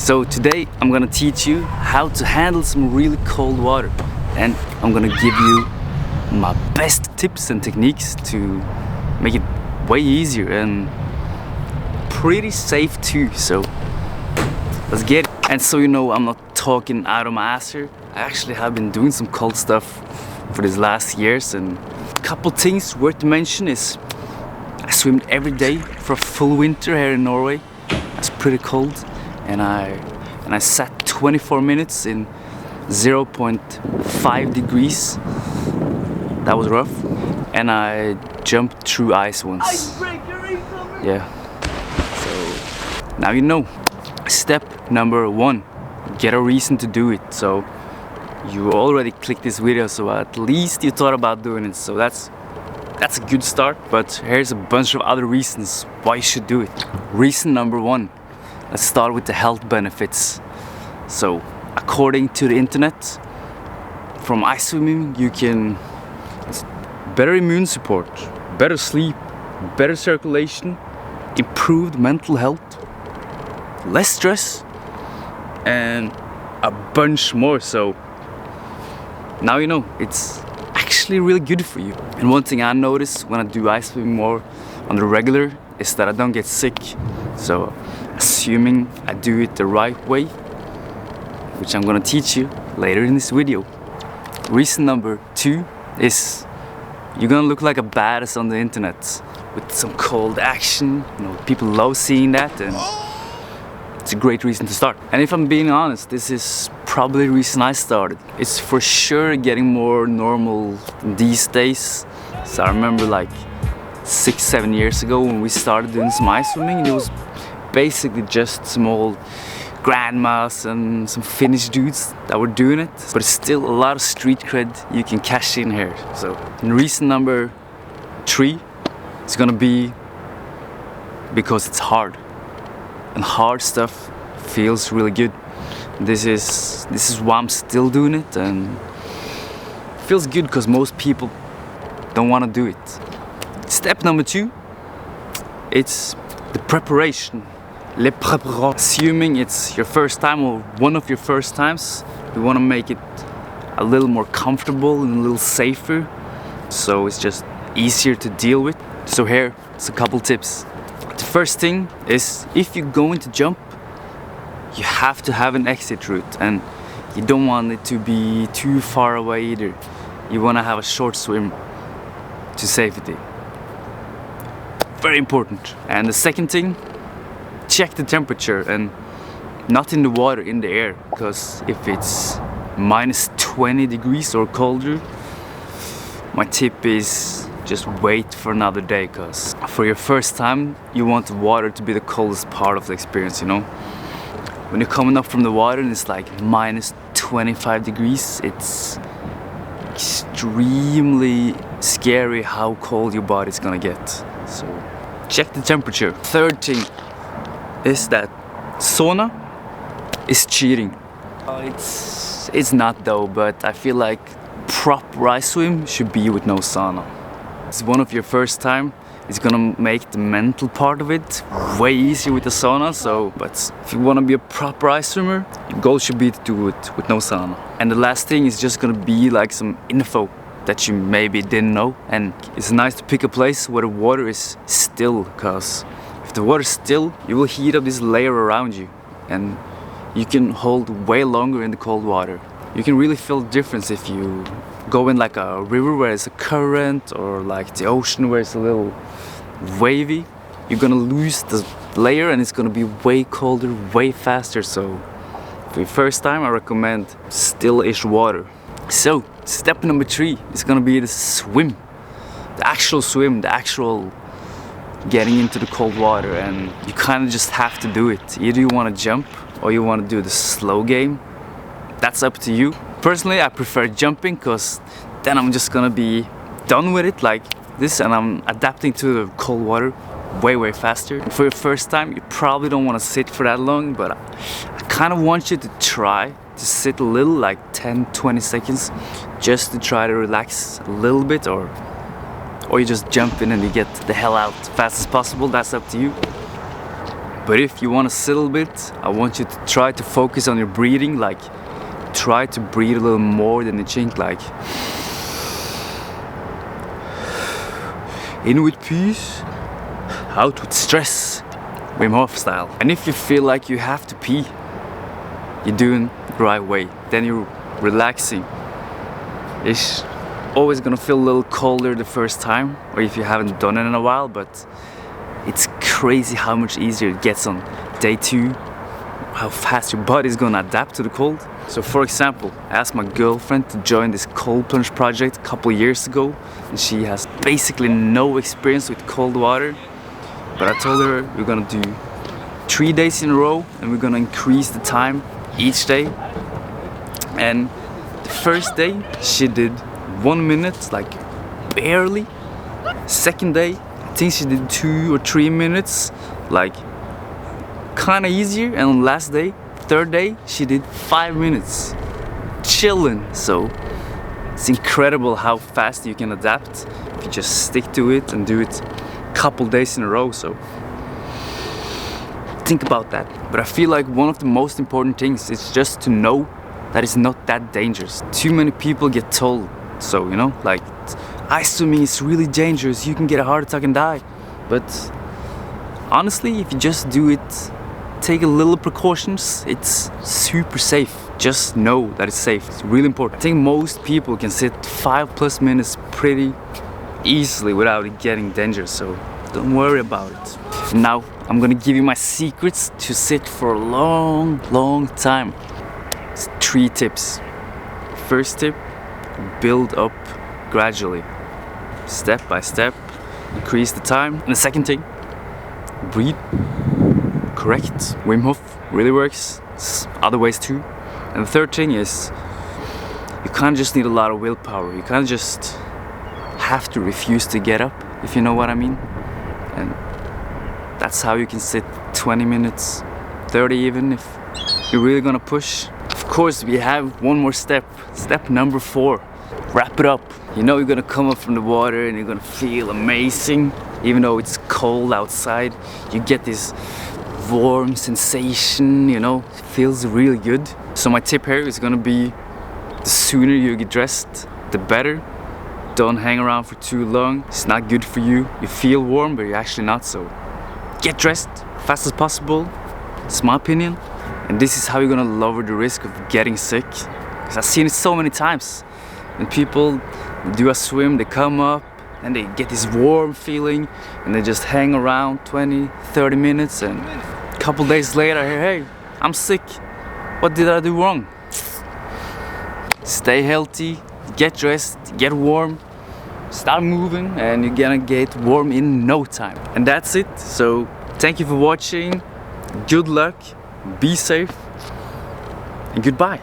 So today I'm gonna teach you how to handle some really cold water, and I'm gonna give you my best tips and techniques to make it way easier and pretty safe too. So let's get it. And so you know, I'm not talking out of my ass here. I actually have been doing some cold stuff for these last years, and a couple things worth to mention is I swimmed every day for a full winter here in Norway. It's pretty cold, and I sat 24 minutes in 0.5 degrees. That was rough. And I jumped through ice once. Yeah. So now you know. Step number 1, get a reason to do it. So you already clicked this video, so at least you thought about doing it. So that's a good start, but here's a bunch of other reasons why you should do it. Reason number 1, let's start with the health benefits. So according to the internet, from ice swimming you can better immune support, better sleep, better circulation, improved mental health, less stress, and a bunch more. So now you know, it's actually really good for you. And one thing I notice when I do ice swimming more on the regular is that I don't get sick. So assuming I do it the right way, which I'm gonna teach you later in this video. Reason number 2 is you're gonna look like a badass on the internet with some cold action. You know, people love seeing that, and it's a great reason to start. And if I'm being honest, this is probably the reason I started. It's for sure getting more normal these days. So I remember like 6-7 years ago when we started doing some ice swimming, and it was basically just some old grandmas and some Finnish dudes that were doing it. But it's still a lot of street cred you can cash in here. So reason number 3 is gonna be because it's hard. And hard stuff feels really good. This is why I'm still doing it, and it feels good because most people don't want to do it. Step number 2, it's the preparation. Le préparation. Assuming it's your first time or one of your first times, you want to make it a little more comfortable and a little safer, so it's just easier to deal with. So here's a couple tips. The first thing is, if you're going to jump, you have to have an exit route, and you don't want it to be too far away either. You want to have a short swim to safety. Very important. And the second thing, check the temperature, and not in the water, in the air, because if it's minus 20 degrees or colder, my tip is just wait for another day, because for your first time you want the water to be the coldest part of the experience, you know. When you're coming up from the water and it's like minus 25 degrees, it's extremely scary how cold your body's gonna get. So check the temperature. Third thing is that sauna is cheating. It's not though, but I feel like proper ice swim should be with no sauna. It's one of your first time. It's gonna make the mental part of it way easier with the sauna. So, but if you wanna be a proper ice swimmer, your goal should be to do it with no sauna. And the last thing is just gonna be like some info that you maybe didn't know. And it's nice to pick a place where the water is still, because if the water is still, you will heat up this layer around you, and you can hold way longer in the cold water. You can really feel the difference if you go in like a river where it's a current, or like the ocean where it's a little wavy. You're gonna lose the layer, and it's gonna be way colder, way faster. So for your first time, I recommend still-ish water. So step number 3 is gonna be the swim. The actual swim, the actual getting into the cold water, and you kind of just have to do it. Either you want to jump or you want to do the slow game. That's up to you. Personally, I prefer jumping, because then I'm just gonna be done with it like this, and I'm adapting to the cold water way faster. For your first time, you probably don't want to sit for that long, but I kind of want you to try to sit a little, like 10-20 seconds, just to try to relax a little bit, or you just jump in and you get the hell out as fast as possible. That's up to you. But if you want to settle a bit, I want you to try to focus on your breathing, like try to breathe a little more than you think, like in with peace, out with stress, Wim Hof style. And if you feel like you have to pee, you're doing the right way, then you're relaxing. It's always gonna feel a little colder the first time, or if you haven't done it in a while, but it's crazy how much easier it gets on day 2, how fast your body's gonna adapt to the cold. So for example, I asked my girlfriend to join this cold plunge project a couple years ago, and she has basically no experience with cold water. But I told her we're gonna do 3 days in a row, and we're gonna increase the time each day. And the first day she did 1 minute, like barely. Second day, I think she did 2 or 3 minutes, like kinda easier. And on the last day, third day, she did 5 minutes, chilling. So it's incredible how fast you can adapt if you just stick to it and do it a couple days in a row. So think about that. But I feel like one of the most important things is just to know that it's not that dangerous. Too many people get told so, you know, like ice swimming is really dangerous, you can get a heart attack and die. But honestly, if you just do it, take a little precautions, it's super safe. Just know that it's safe. It's really important. I think most people can sit 5+ minutes pretty easily without it getting dangerous, so don't worry about it. Now I'm gonna give you my secrets to sit for a long time. It's 3 tips. First tip, build up gradually, step by step, increase the time. And the second thing, breathe correct. Wim Hof really works. There's other ways too. And the third thing is, you can't just need a lot of willpower. You can't just have to refuse to get up, if you know what I mean. And that's how you can sit 20 minutes, 30 even, if you're really gonna push. Of course, we have one more step. Step number 4, wrap it up. You know you're gonna come up from the water and you're gonna feel amazing. Even though it's cold outside, you get this warm sensation, you know, it feels really good. So my tip here is gonna be, the sooner you get dressed, the better. Don't hang around for too long. It's not good for you. You feel warm, but you're actually not, so get dressed fast as possible. It's my opinion. And this is how you're gonna lower the risk of getting sick. Because I've seen it so many times. When people do a swim, they come up and they get this warm feeling and they just hang around 20, 30 minutes, and a couple days later, hey, I'm sick. What did I do wrong? Stay healthy, get dressed, get warm, start moving, and you're gonna get warm in no time. And that's it. So thank you for watching. Good luck, be safe, and goodbye.